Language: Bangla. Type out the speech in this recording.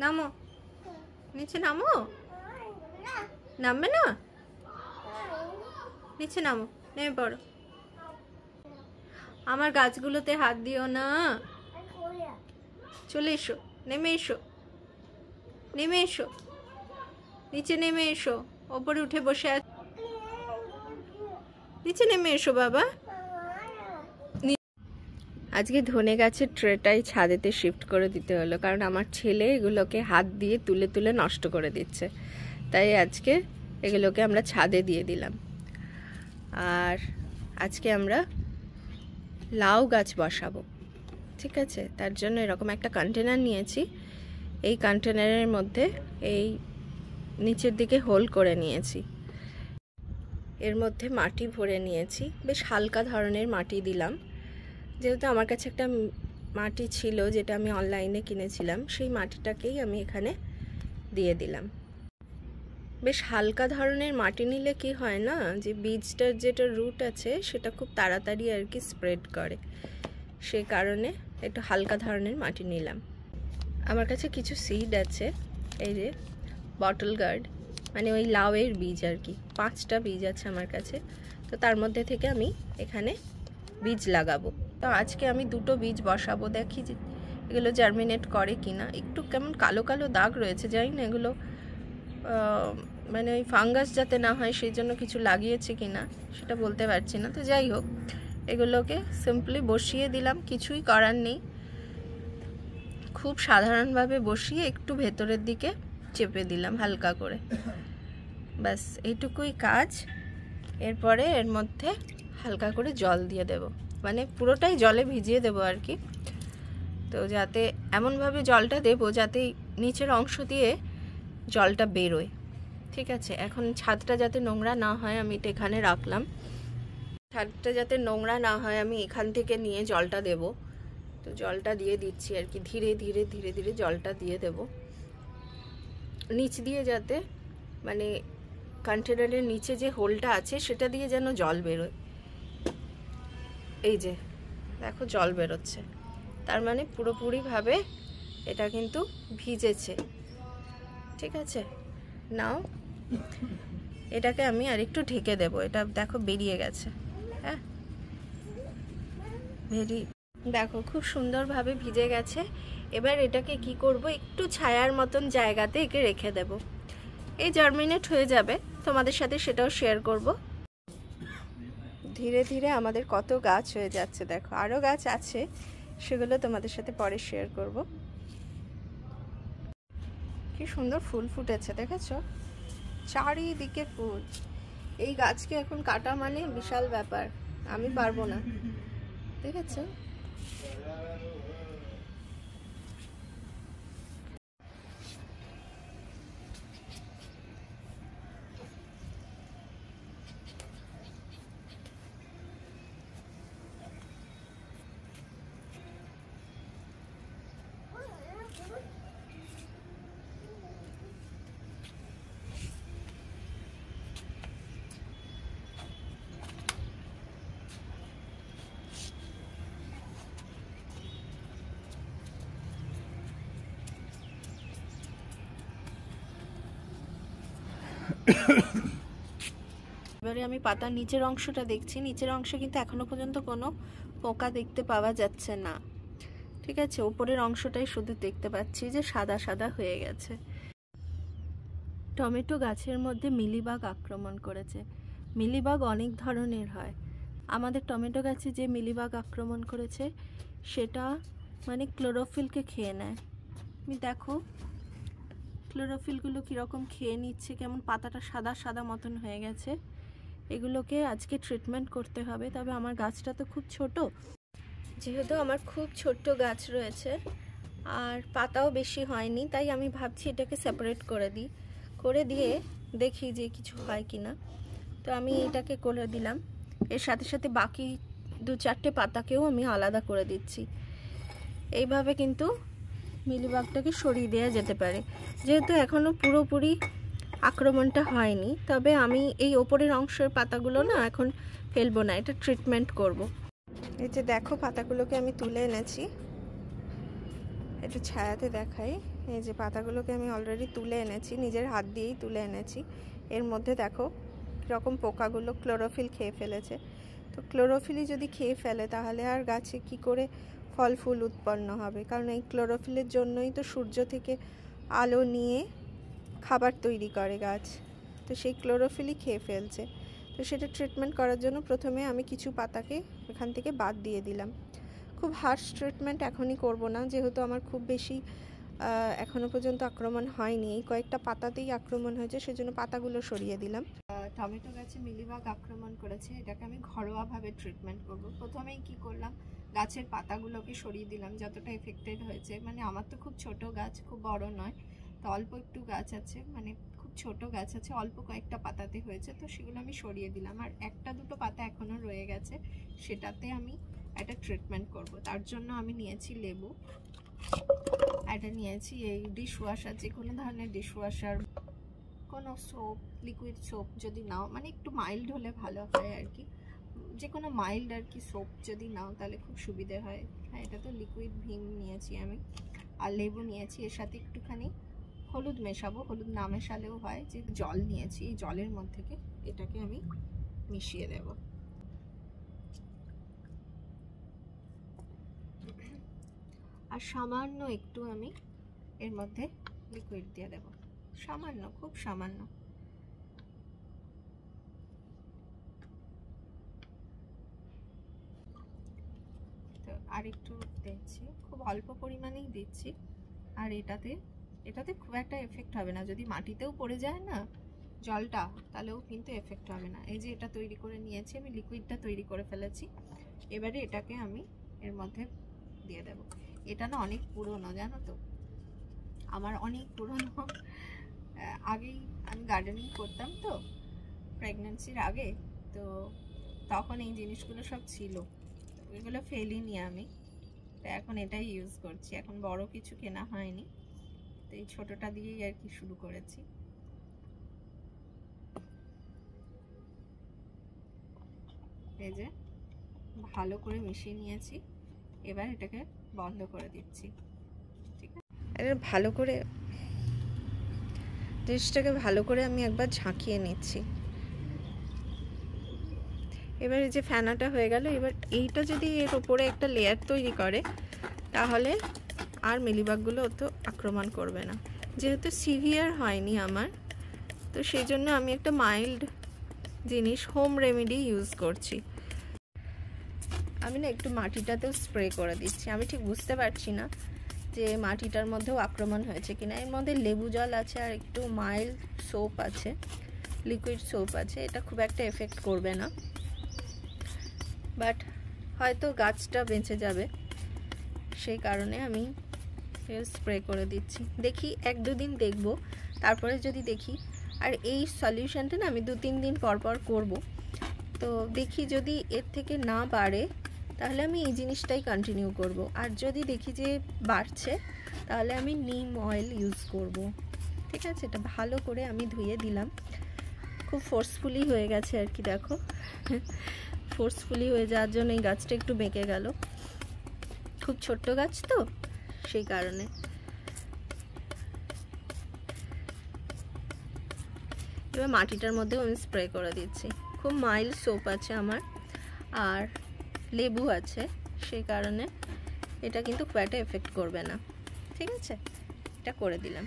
নামো, নিচে নামো। নামবে না? নিচে নামো, নেমে পড়ো। আমার গাছগুলোতে হাত দিও না। চলে এসো, নেমে এসো, নেমে এসো, নিচে নেমে এসো। ওপরে উঠে বসে আছ, নিচে নেমে এসো বাবা। আজকে ধনে গাছের ট্রেটাই ছাদেতে শিফট করে দিতে হলো, কারণ আমার ছেলে এগুলোকে হাত দিয়ে তুলে তুলে নষ্ট করে দিচ্ছে। তাই আজকে এগুলোকে আমরা ছাদে দিয়ে দিলাম। আর আজকে আমরা লাউ গাছ বসাবো, ঠিক আছে? তার জন্য এরকম একটা কন্টেনার নিয়েছি। এই কন্টেনারের মধ্যে এই নিচের দিকে হোল করে নিয়েছি, এর মধ্যে মাটি ভরে নিয়েছি। বেশ হালকা ধরনের মাটি দিলাম, যেহেতু আমার কাছে একটা মাটি ছিল যেটা আমি অনলাইনে কিনেছিলাম, সেই মাটিটাকেই আমি এখানে দিয়ে দিলাম। বেশ হালকা ধরনের মাটি নিলে কি হয় না, যে বীজটার যেটা রুট আছে সেটা খুব তাড়াতাড়ি আর কি স্প্রেড করে, সেই কারণে একটু হালকা ধরনের মাটি নিলাম। আমার কাছে কিছু সিড আছে, এই যে বটল গার্ড, মানে ওই লাউয়ের বীজ আর কি। 5টা বীজ আছে আমার কাছে, তো তার মধ্যে থেকে আমি এখানে বীজ লাগাবো। তো আজকে আমি 2টো বীজ বসাবো, দেখি যে এগুলো জার্মিনেট করে কিনা। একটু কেমন কালো কালো দাগ রয়েছে, জানি না এগুলো মানে ওই ফাঙ্গাস যাতে না হয় সেই জন্য কিছু লাগিয়েছে কিনা সেটা বলতে পারছি না। তো যাই হোক, এগুলোকে সিম্পলি বসিয়ে দিলাম, কিছুই করার নেই। খুব সাধারণভাবে বসিয়ে একটু ভেতরের দিকে চেপে দিলাম হালকা করে, ব্যাস এইটুকুই কাজ। এরপরে এর মধ্যে হালকা করে জল দিয়ে দেব, মানে পুরোটাই জলে ভিজিয়ে দেব আর কি। তো যাতে এমনভাবে জলটা দেব যাতে নিচের অংশ দিয়ে জলটা বেরোয়, ঠিক আছে? এখন ছাদটা যাতে নোংরা না হয় আমি এটা এখানে রাখলাম। ছাদটা যাতে নোংরা না হয় আমি এখান থেকে নিয়ে জলটা দেব। তো জলটা দিয়ে দিচ্ছি আর কি, ধীরে ধীরে ধীরে ধীরে জলটা দিয়ে দেব নিচ দিয়ে, যাতে মানে কন্টেনারের নিচে যে হোলটা আছে সেটা দিয়ে যেন জল বেরোয়। এই যে দেখো জল বেরোচ্ছে, তার মানে পুরোপুরিভাবে এটা কিন্তু ভিজেছে, ঠিক আছে? নাও এটাকে আমি আর একটু ঢেকে দেব। এটা দেখো বেরিয়ে গেছে, হ্যাঁ দেখো খুব সুন্দরভাবে ভিজে গেছে। এবার এটাকে কি করব, একটু ছায়ার মতন জায়গাতে একে রেখে দেব। এই জার্মিনেট হয়ে যাবে, তোমাদের সাথে সেটাও শেয়ার করব। ধীরে ধীরে আমাদের কত গাছ হয়ে যাচ্ছে, দেখো আরও গাছ আছে, সেগুলো তোমাদের সাথে পরে শেয়ার করব। কি সুন্দর ফুল ফুটেছে দেখেছো, চারিদিকে ফুল। এই গাছকে এখন কাটা মানে বিশাল ব্যাপার, আমি পারবো না, দেখেছো? এবারে আমি পাতার নিচের অংশটা দেখছি, নিচের অংশে কিন্তু এখনো পর্যন্ত কোনো পোকা দেখতে পাওয়া যাচ্ছে না, ঠিক আছে? উপরের অংশটাই শুধু দেখতে পাচ্ছি যে সাদা সাদা হয়ে গেছে। টমেটো গাছের মধ্যে মিলিবাগ আক্রমণ করেছে। মিলিবাগ অনেক ধরনের হয়, আমাদের টমেটো গাছে যে মিলিবাগ আক্রমণ করেছে সেটা মানে ক্লোরোফিলকে খেয়ে নেয়। তুমি দেখো ক্লোরোফিলগুলো কীরকম খেয়ে নিচ্ছে, কেমন পাতাটা সাদা সাদা মতন হয়ে গেছে। এগুলোকে আজকে ট্রিটমেন্ট করতে হবে। তবে আমার গাছটা তো খুব ছোট, যেহেতু আমার খুব ছোট্ট গাছ রয়েছে আর পাতাও বেশি হয়নি, তাই আমি ভাবছি এটাকে সেপারেট করে দিই, করে দিয়ে দেখি যে কিছু হয় কি না। তো আমি এটাকে করে দিলাম, এর সাথে সাথে বাকি 2-4টে পাতাকেও আমি আলাদা করে দিচ্ছি। এইভাবে কিন্তু মিলিবাগটাকে সরিয়ে দেওয়া যেতে পারে। যেহেতু এখনও পুরোপুরি আক্রমণটা হয়নি, তবে আমি এই ওপরের অংশের পাতাগুলো না এখন ফেলবো না, এটা ট্রিটমেন্ট করব। এই যে দেখো পাতাগুলোকে আমি তুলে এনেছি, একটু ছায়াতে দেখাই। এই যে পাতাগুলোকে আমি অলরেডি তুলে এনেছি, নিজের হাত দিয়েই তুলে এনেছি। এর মধ্যে দেখো কীরকম পোকাগুলো ক্লোরোফিল খেয়ে ফেলেছে। তো ক্লোরোফিলই যদি খেয়ে ফেলে তাহলে আর গাছে কি করে ফল ফুল উৎপন্ন হবে? কারণ এই ক্লোরোফিলের জন্যই তো সূর্য থেকে আলো নিয়ে খাবার তৈরি করে গাছ। তো সেই ক্লোরোফিলই খেয়ে ফেলছে। তো সেটা ট্রিটমেন্ট করার জন্য প্রথমে আমি কিছু পাতাকে এখান থেকে বাদ দিয়ে দিলাম। খুব হার্শ ট্রিটমেন্ট এখনই করব না, যেহেতু আমার খুব বেশি এখনো পর্যন্ত আক্রমণ হয়নি। এই কয়েকটা পাতাতেই আক্রমণ হয়েছে, সেজন্য পাতাগুলো সরিয়ে দিলাম। টমেটো গাছে মিলিবাগ আক্রমণ করেছে, এটাকে আমি ঘরোয়াভাবে ট্রিটমেন্ট করব। প্রথমেই কি করলাম, গাছের পাতাগুলোকে সরিয়ে দিলাম যতটা এফেক্টেড হয়েছে। মানে আমার তো খুব ছোট গাছ, খুব বড় নয়, তো অল্প একটু গাছ আছে, মানে খুব ছোট গাছ আছে, অল্প কয়েকটা পাতাতে হয়েছে, তো সেগুলো আমি সরিয়ে দিলাম। আর একটা দুটো পাতা এখনও রয়ে গেছে, সেটাতে আমি একটা ট্রিটমেন্ট করব। তার জন্য আমি নিয়েছি লেবু, এটা নিয়েছি এই ডিশ ওয়াশার, যে কোনো ধরনের ডিশ ওয়াশার, কোনো সোপ, লিকুইড সোপ যদি নাও, মানে একটু মাইল্ড হলে ভালো হয় আর কি, যে কোনো মাইল্ড আর কি সোপ যদি নাও তাহলে খুব সুবিধে হয়। হ্যাঁ, এটা তো লিকুইড ভিম নিয়েছি আমি, আর লেবু নিয়েছি, এর সাথে একটুখানি হলুদ মেশাবো, হলুদ না মেশালেও হয়। যে জল নিয়েছি, এই জলের মধ্যে থেকে এটাকে আমি মিশিয়ে দেব। আর সামান্য একটু আমি এর মধ্যে লিকুইড দিয়ে দেব, সামান্য, খুব সামান্য। তো আর একটু দিচ্ছি, খুব অল্প পরিমাণেই দিচ্ছি। আর এটাতে খুব একটা এফেক্ট হবে না, যদি মাটিতেও পড়ে যায় না জলটা, তাহলেও কিন্তু এফেক্ট হবে না। এই যে এটা তৈরি করে নিয়েছি আমি, লিকুইডটা তৈরি করে ফেলেছি। এবারে এটাকে আমি এর মধ্যে দিয়ে দেব। এটা না অনেক পুরনো, জানো তো, আমার অনেক পুরনো। আগেই আমি গার্ডেনিং করতাম তো, প্রেগন্যান্সির আগে, তো তখন এই জিনিসগুলো সব ছিল, ওইগুলো ফেলিনি আমি, তো এখন এটাই ইউজ করছি। এখন বড় কিছু কেনা হয়নি, তো এই ছোটটা দিয়েই আর কি শুরু করেছি। এই যে ভালো করে মিশিয়ে নিয়েছি, এবার এটাকে বন্ধ করে দিচ্ছি। ঠিক আছে, এটা ভালো করে জিনিসটাকে ভালো করে আমি একবার ঝাঁকিয়ে নিচ্ছি। এবার এই যে ফেনাটা হয়ে গেল, এবার এইটা যদি এর উপরে একটা লেয়ার তৈরি করে তাহলে আর মিলিবাগগুলো অত আক্রমণ করবে না। যেহেতু সিভিয়ার হয়নি আমার, তো সেই জন্য আমি একটা মাইল্ড জিনিস, হোম রেমেডি ইউজ করছি। আমি না একটু মাটিটাতেও স্প্রে করে দিচ্ছি। আমি ঠিক বুঝতে পারছি না যে মাটিটার মধ্যেও আক্রমণ হয়েছে কিনা। এর মধ্যে লেবু জল আছে আর একটু মাইল্ড সোপ আছে, লিকুইড সোপ আছে, এটা খুব একটা এফেক্ট করবে না, বাট হয়তো গাছটা বেঁচে যাবে, সেই কারণে আমি স্প্রে করে দিচ্ছি। দেখি 1-2 দিন দেখব, তারপরে যদি দেখি। আর এই সলিউশনটা না আমি 2-3 দিন পর পর করব, তো দেখি যদি এর থেকে না বাড়ে তাহলে আমি এই জিনিসটাই কন্টিনিউ করব। আর যদি দেখি যে বাড়ছে তাহলে আমি নিম অয়েল ইউজ করব। ঠিক আছে, এটা ভালো করে আমি ধুয়ে দিলাম। খুব ফোর্সফুলি হয়ে গেছে আর কি, দেখো ফোর্সফুলি হয়ে যাওয়ার জন্য এই গাছটা একটু বেঁকে গেল, খুব ছোট্ট গাছ তো সেই কারণে। এবার মাটিটার মধ্যে আমি স্প্রে করে দিচ্ছি। খুব মাইল্ড সোপ আছে আমার, আর লেবু আছে, সেই কারণে এটা কিন্তু খুব একটা এফেক্ট করবে না। ঠিক আছে, এটা করে দিলাম।